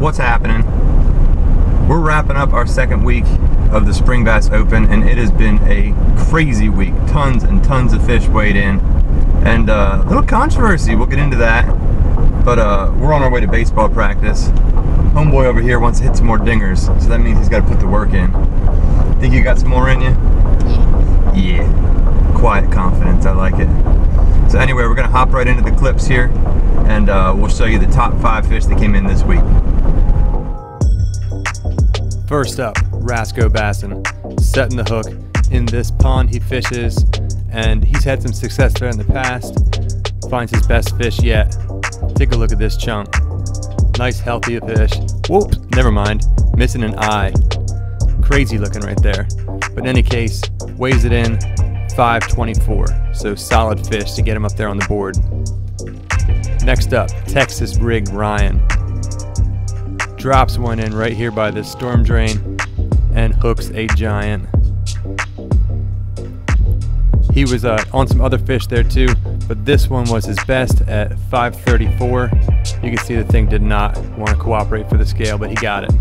what's happening? We're wrapping up our second week of the Spring Bass Open, and it has been a crazy week. Tons and tons of fish weighed in, and a little controversy. We'll get into that. But we're on our way to baseball practice. Homeboy over here wants to hit some more dingers, so that means he's got to put the work in. Think you got some more in you? Yeah. Yeah. Quiet confidence. I like it. So anyway, we're gonna hop right into the clips here, and we'll show you the top 5 fish that came in this week. First up, Rasco Bassin, setting the hook in this pond he fishes, and he's had some success there in the past. Finds his best fish yet. Take a look at this chunk. Nice healthy fish. Whoops, never mind, missing an eye. Crazy looking right there. But in any case, weighs it in 524, so solid fish to get him up there on the board. Next up, TexasRiggedRyan. Drops one in right here by this storm drain and hooks a giant. He was on some other fish there too, but this one was his best at 534. You can see the thing did not want to cooperate for the scale, but he got it.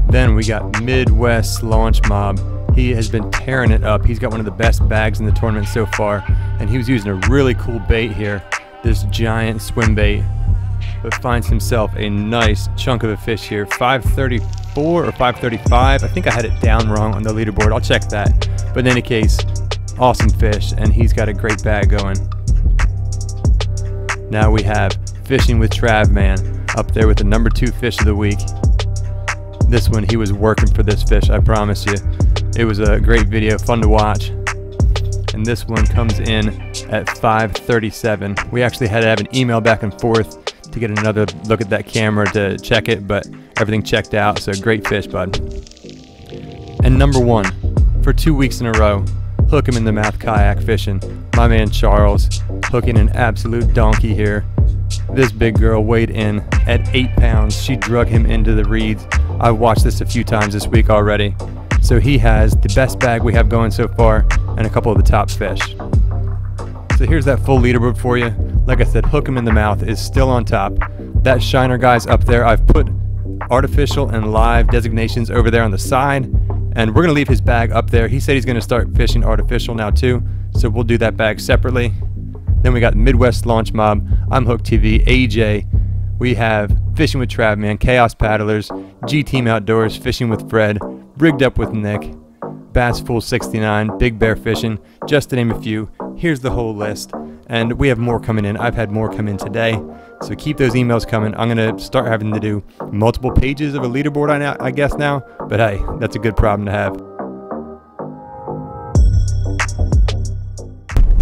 Then we got Midwest Slaunch Mob. He has been tearing it up. He's got one of the best bags in the tournament so far, and he was using a really cool bait here, this giant swim bait, but finds himself a nice chunk of a fish here. 534 or 535. I think I had it down wrong on the leaderboard. I'll check that. But in any case, awesome fish, and he's got a great bag going. Now we have Fishing with TravMan up there with the number 2 fish of the week. This one, he was working for this fish, I promise you. It was a great video, fun to watch. And this one comes in at 537. We actually had to have an email back and forth to get another look at that camera to check it, but everything checked out, so great fish, bud. And number 1, for 2 weeks in a row, hook him in the mouth kayak fishing. My man Charles, hooking an absolute donkey here. This big girl weighed in at 8 pounds. She drug him into the reeds. I've watched this a few times this week already. So he has the best bag we have going so far and a couple of the top fish. So here's that full leaderboard for you. Like I said, hook him in the mouth is still on top. That shiner guy's up there. I've put artificial and live designations over there on the side, and we're gonna leave his bag up there. He said he's gonna start fishing artificial now too, so we'll do that bag separately. Then we got Midwest Slaunch Mob, I'm Hook TV, AJ. We have Fishing with TravMan, Chaos Paddlers, Gteam Outdoors, Fishing with Fred, Rigged Up with Nick, Bass Fool 69, BigBearFishing, just to name a few. Here's the whole list, and we have more coming in. I've had more come in today, so keep those emails coming. I'm gonna start having to do multiple pages of a leaderboard I guess now, but hey, that's a good problem to have.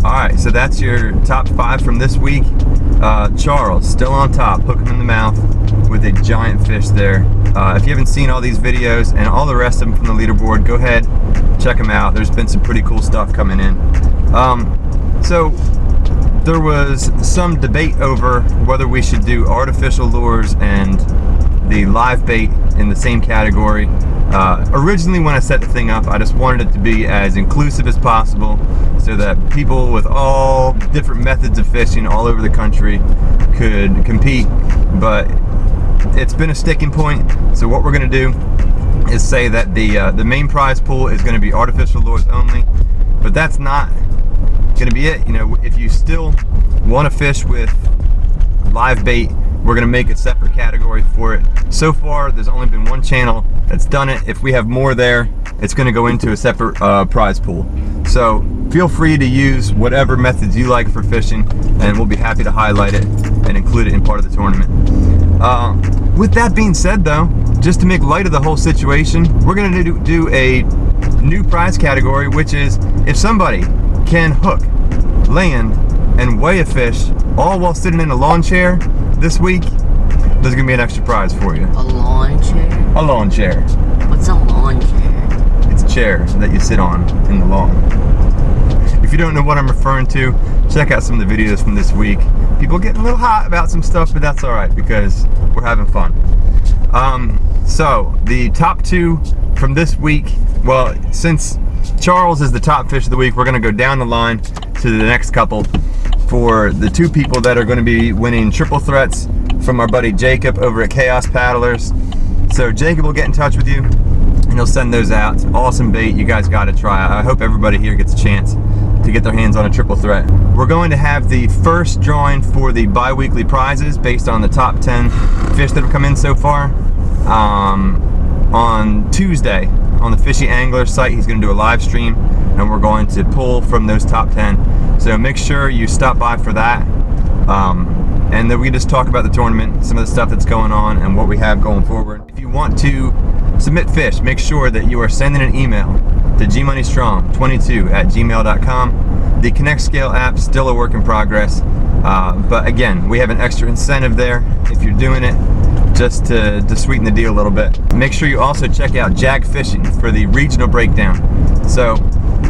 Alright, so that's your top 5 from this week. Charles, still on top, hook him in the mouth with a giant fish there. If you haven't seen all these videos and all the rest of them from the leaderboard, go ahead, check them out. There's been some pretty cool stuff coming in. So there was some debate over whether we should do artificial lures and the live bait in the same category. Originally when I set the thing up, I just wanted it to be as inclusive as possible so that people with all different methods of fishing all over the country could compete, but it's been a sticking point. So what we're going to do is say that the main prize pool is going to be artificial lures only, but that's not going to be it. You know, if you still want to fish with live bait, we're going to make a separate category for it. So far, there's only been one channel that's done it. If we have more there, it's going to go into a separate prize pool. So feel free to use whatever methods you like for fishing, and we'll be happy to highlight it and include it in part of the tournament. With that being said though, just to make light of the whole situation, we're going to do a new prize category, which is if somebody can hook, land, and weigh a fish all while sitting in a lawn chair this week, there's gonna be an extra prize for you. A lawn chair? A lawn chair. What's a lawn chair? It's a chair that you sit on in the lawn. If you don't know what I'm referring to, check out some of the videos from this week. People getting a little hot about some stuff, but that's alright because we're having fun. So the top 2 from this week, well, since Charles is the top fish of the week, we're gonna go down the line to the next couple for the 2 people that are going to be winning triple threats from our buddy Jacob over at Chaos Paddlers. So Jacob will get in touch with you and he'll send those out. It's awesome bait. You guys got to try it. I hope everybody here gets a chance to get their hands on a triple threat. We're going to have the first drawing for the bi-weekly prizes based on the top 10 fish that have come in so far. On Tuesday on the Fishy Angler site, he's going to do a live stream and we're going to pull from those top 10. So make sure you stop by for that. And then we just talk about the tournament, some of the stuff that's going on and what we have going forward. If you want to submit fish, make sure that you are sending an email to gmoneystrong22@gmail.com. The Connect Scale app, still a work in progress. But again, we have an extra incentive there if you're doing it, just to sweeten the deal a little bit. Make sure you also check out Jag Fishing for the regional breakdown. So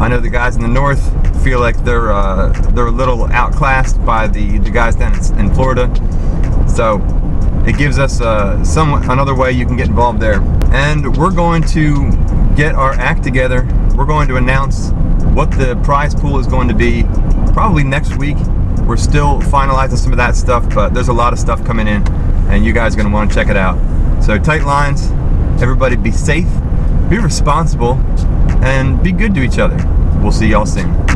I know the guys in the north feel like they're a little outclassed by the guys down in Florida. So it gives us another way you can get involved there. And we're going to get our act together. We're going to announce what the prize pool is going to be probably next week. We're still finalizing some of that stuff, but there's a lot of stuff coming in and you guys are going to want to check it out. So tight lines, everybody be safe, be responsible, and be good to each other. We'll see y'all soon.